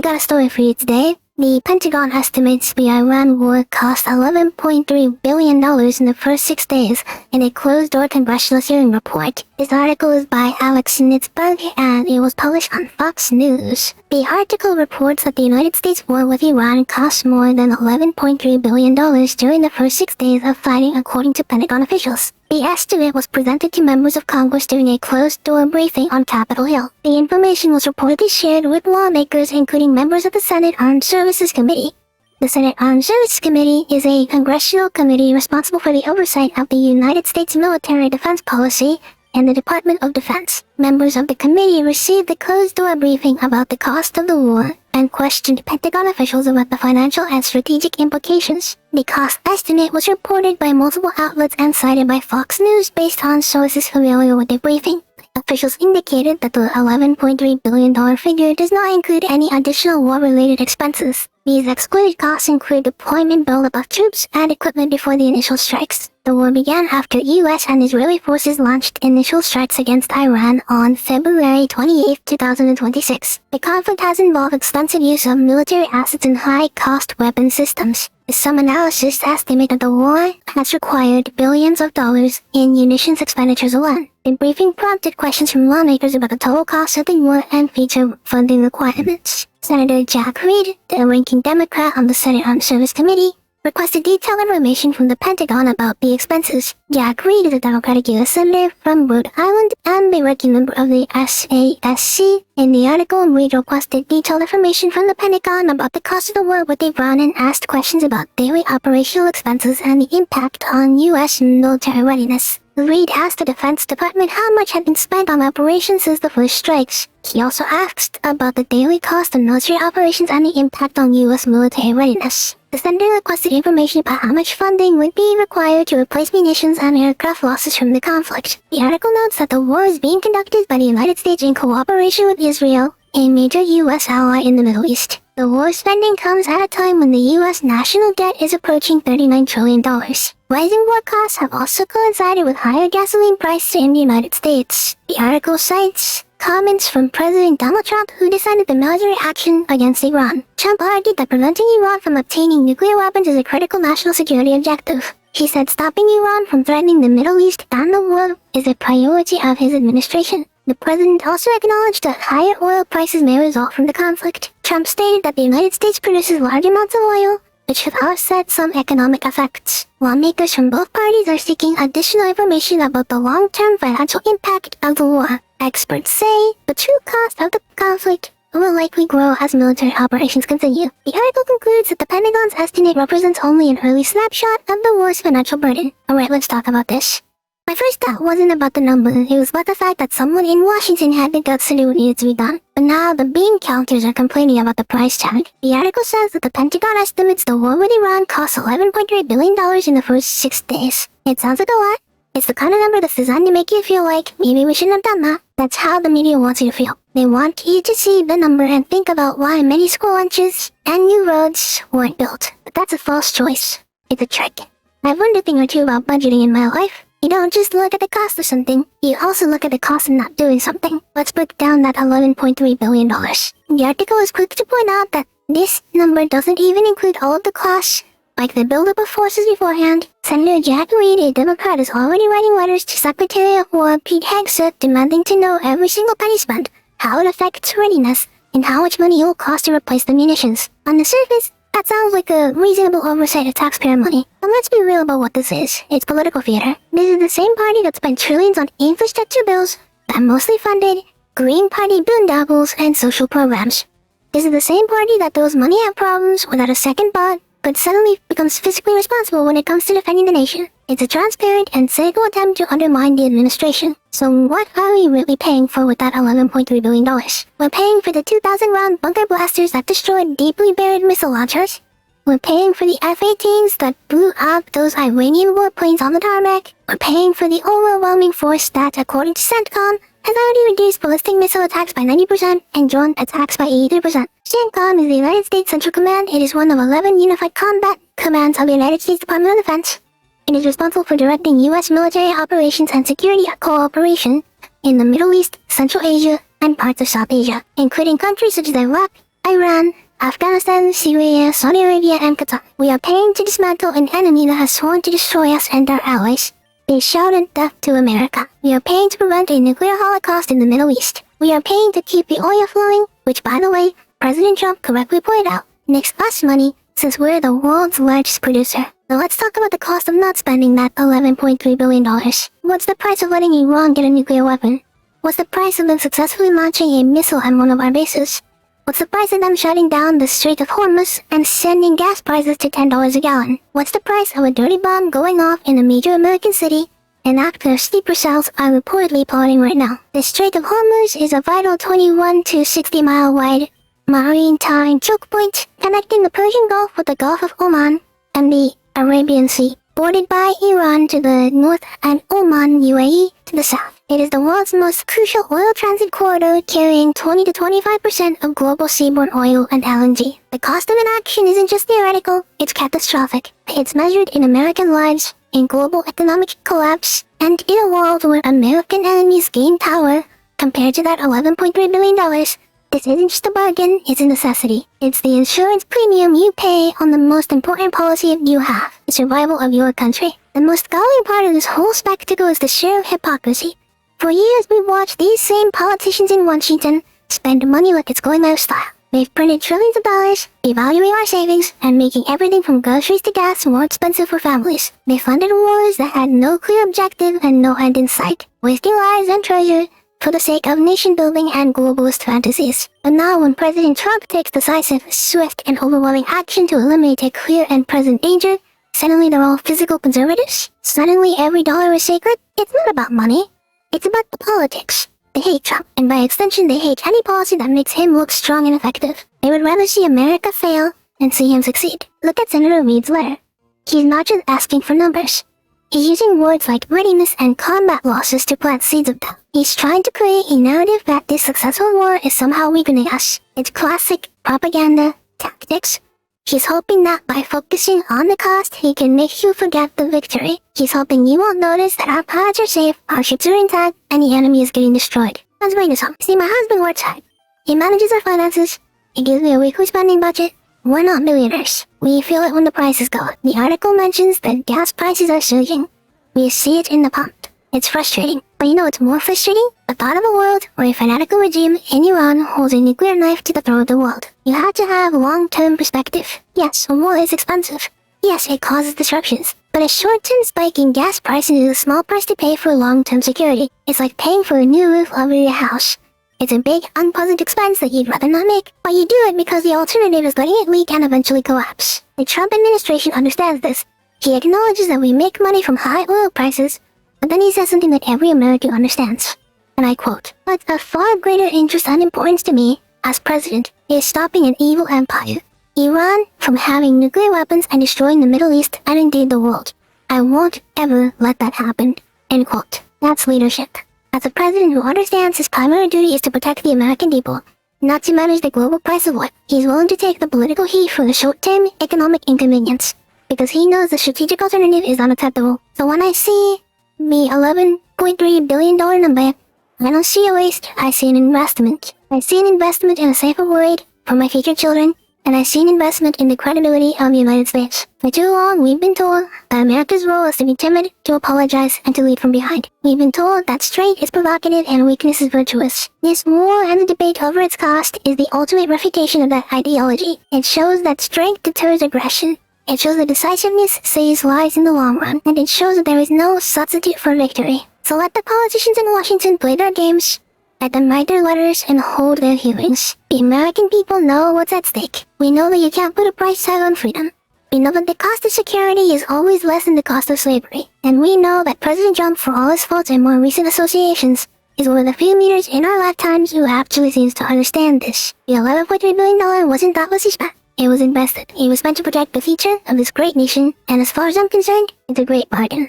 I got a story for you today. The Pentagon estimates the Iran war cost $11.3 billion in the first 6 days in a closed-door congressional hearing report. This article is by Alex Nitzberg and it was published on Fox News. The article reports that the United States war with Iran cost more than $11.3 billion during the first 6 days of fighting, according to Pentagon officials. The estimate was presented to members of Congress during a closed-door briefing on Capitol Hill. The information was reportedly shared with lawmakers, including members of the Senate Armed Services Committee. The Senate Armed Services Committee is a congressional committee responsible for the oversight of the United States military defense policy and the Department of Defense. Members of the committee received the closed-door briefing about the cost of the war and questioned Pentagon officials about the financial and strategic implications. The cost estimate was reported by multiple outlets and cited by Fox News based on sources familiar with the briefing. Officials indicated that the $11.3 billion figure does not include any additional war-related expenses. These excluded costs include deployment buildup of troops and equipment before the initial strikes. The war began after U.S. and Israeli forces launched initial strikes against Iran on February 28, 2026. The conflict has involved extensive use of military assets and high-cost weapon systems. Some analysts estimate that the war has required billions of dollars in munitions expenditures alone. The briefing prompted questions from lawmakers about the total cost of the war and future funding requirements. Senator Jack Reed, the ranking Democrat on the Senate Armed Services Committee, requested detailed information from the Pentagon about the expenses. Jack Reed is a Democratic U.S. Senator from Rhode Island and a working member of the SASC. In the article, Reed requested detailed information from the Pentagon about the cost of the war with Iran and asked questions about daily operational expenses and the impact on U.S. military readiness. Reed asked the Defense Department how much had been spent on operations since the first strikes. He also asked about the daily cost of military operations and the impact on U.S. military readiness. The senator requested information about how much funding would be required to replace munitions and aircraft losses from the conflict. The article notes that the war is being conducted by the United States in cooperation with Israel, a major U.S. ally in the Middle East. The war spending comes at a time when the U.S. national debt is approaching $39 trillion. Rising war costs have also coincided with higher gasoline prices in the United States. The article cites comments from President Donald Trump, who decided the military action against Iran. Trump argued that preventing Iran from obtaining nuclear weapons is a critical national security objective. He said stopping Iran from threatening the Middle East and the world is a priority of his administration. The president also acknowledged that higher oil prices may result from the conflict. Trump stated that the United States produces large amounts of oil, which should offset some economic effects. Lawmakers from both parties are seeking additional information about the long-term financial impact of the war. Experts say the true cost of the conflict will likely grow as military operations continue. The article concludes that the Pentagon's estimate represents only an early snapshot of the war's financial burden. Alright, let's talk about this. My first thought wasn't about the number, it was about the fact that someone in Washington had the guts to do what needed to be done. But now the bean counters are complaining about the price tag. The article says that the Pentagon estimates the war with Iran cost $11.3 billion in the first 6 days. It sounds like a lot. It's the kind of number that's designed to make you feel like, maybe we shouldn't have done that. That's how the media wants you to feel. They want you to see the number and think about why many school lunches and new roads weren't built. But that's a false choice. It's a trick. I've learned a thing or two about budgeting in my life. You don't just look at the cost of something, you also look at the cost of not doing something. Let's break down that $11.3 billion. The article is quick to point out that this number doesn't even include all of the costs, like the buildup of forces beforehand. Senator Jack Reed, a Democrat, is already writing letters to Secretary of War Pete Hegseth demanding to know every single penny spent, how it affects readiness, and how much money it will cost to replace the munitions. On the surface, that sounds like a reasonable oversight of taxpayer money. But let's be real about what this is. It's political theater. This is the same party that spent trillions on infrastructure bills that mostly funded Green Party boondoggles and social programs. This is the same party that throws money at problems without a second thought, but suddenly becomes fiscally responsible when it comes to defending the nation. It's a transparent and cynical attempt to undermine the administration. So what are we really paying for with that $11.3 billion? We're paying for the 2,000-round bunker blasters that destroyed deeply buried missile launchers. We're paying for the F-18s that blew up those Iranian warplanes on the tarmac. We're paying for the overwhelming force that, according to CENTCOM, has already reduced ballistic missile attacks by 90% and drone attacks by 83%. CENTCOM is the United States Central Command. It is one of 11 unified combat commands of the United States Department of Defense. It is responsible for directing U.S. military operations and security cooperation in the Middle East, Central Asia, and parts of South Asia, including countries such as Iraq, Iran, Afghanistan, Syria, Saudi Arabia, and Qatar. We are paying to dismantle an enemy that has sworn to destroy us and our allies. They shouted death to America. We are paying to prevent a nuclear holocaust in the Middle East. We are paying to keep the oil flowing, which, by the way, President Trump correctly pointed out, makes us money since we're the world's largest producer. Now let's talk about the cost of not spending that $11.3 billion. What's the price of letting Iran get a nuclear weapon? What's the price of them successfully launching a missile on one of our bases? What's the price of them shutting down the Strait of Hormuz and sending gas prices to $10 a gallon? What's the price of a dirty bomb going off in a major American city, an act their sleeper cells are reportedly plotting right now? The Strait of Hormuz is a vital 21 to 60 mile wide maritime choke point connecting the Persian Gulf with the Gulf of Oman and the Arabian Sea, bordered by Iran to the north and Oman, UAE, to the south. It is the world's most crucial oil transit corridor, carrying 20 to 25% of global seaborne oil and LNG. The cost of inaction isn't just theoretical, it's catastrophic. It's measured in American lives, in global economic collapse, and in a world where American enemies gain power. Compared to that $11.3 billion, this isn't just a bargain, it's a necessity. It's the insurance premium you pay on the most important policy you have, the survival of your country. The most galling part of this whole spectacle is the sheer of hypocrisy. For years, we've watched these same politicians in Washington spend money like it's going out of style. They've printed trillions of dollars, devaluing our savings, and making everything from groceries to gas more expensive for families. They funded wars that had no clear objective and no end in sight, wasting lives and treasure for the sake of nation-building and globalist fantasies. But now when President Trump takes decisive, swift, and overwhelming action to eliminate a clear and present danger, suddenly they're all physical conservatives? Suddenly every dollar is sacred? It's not about money. It's about the politics. They hate Trump, and by extension they hate any policy that makes him look strong and effective. They would rather see America fail than see him succeed. Look at Senator Reid's letter. He's not just asking for numbers. He's using words like readiness and combat losses to plant seeds of doubt. He's trying to create a narrative that this successful war is somehow weakening us. It's classic propaganda tactics. He's hoping that by focusing on the cost, he can make you forget the victory. He's hoping you won't notice that our pilots are safe, our ships are intact, and the enemy is getting destroyed. Let's bring this home. See, my husband works hard. He manages our finances. He gives me a weekly spending budget. We're not millionaires. We feel it when the prices go up. The article mentions that gas prices are surging. We see it in the pump. It's frustrating. But you know what's more frustrating? The thought of a world where a fanatical regime in Iran holds a nuclear knife to the throat of the world. You have to have long-term perspective. Yes, a war is expensive. Yes, it causes disruptions. But a short-term spike in gas prices is a small price to pay for long-term security. It's like paying for a new roof over your house. It's a big, unpleasant expense that you'd rather not make, but you do it because the alternative is letting it leak and eventually collapse. The Trump administration understands this. He acknowledges that we make money from high oil prices, but then he says something that every American understands. And I quote, "But of far greater interest and importance to me, as president, is stopping an evil empire, Iran, from having nuclear weapons and destroying the Middle East and indeed the world. I won't ever let that happen." End quote. That's leadership. As a president who understands his primary duty is to protect the American people, not to manage the global price of oil, he's willing to take the political heat for the short-term economic inconvenience, because he knows the strategic alternative is unacceptable. So when I see the $11.3 billion number, I don't see a waste, I see an investment. I see an investment in a safer world for my future children, and I see an investment in the credibility of the United States. For too long, we've been told that America's role is to be timid, to apologize, and to lead from behind. We've been told that strength is provocative and weakness is virtuous. This war and the debate over its cost is the ultimate refutation of that ideology. It shows that strength deters aggression. It shows that decisiveness saves lives in the long run, and it shows that there is no substitute for victory. So let the politicians in Washington play their games. Let them write their letters and hold their hearings. The American people know what's at stake. We know that you can't put a price tag on freedom. We know that the cost of security is always less than the cost of slavery. And we know that President Trump, for all his faults and more recent associations, is one of the few leaders in our lifetimes who actually seems to understand this. The $11.3 billion wasn't thoughtlessly spent. It was invested. It was spent to protect the future of this great nation, and as far as I'm concerned, it's a great bargain.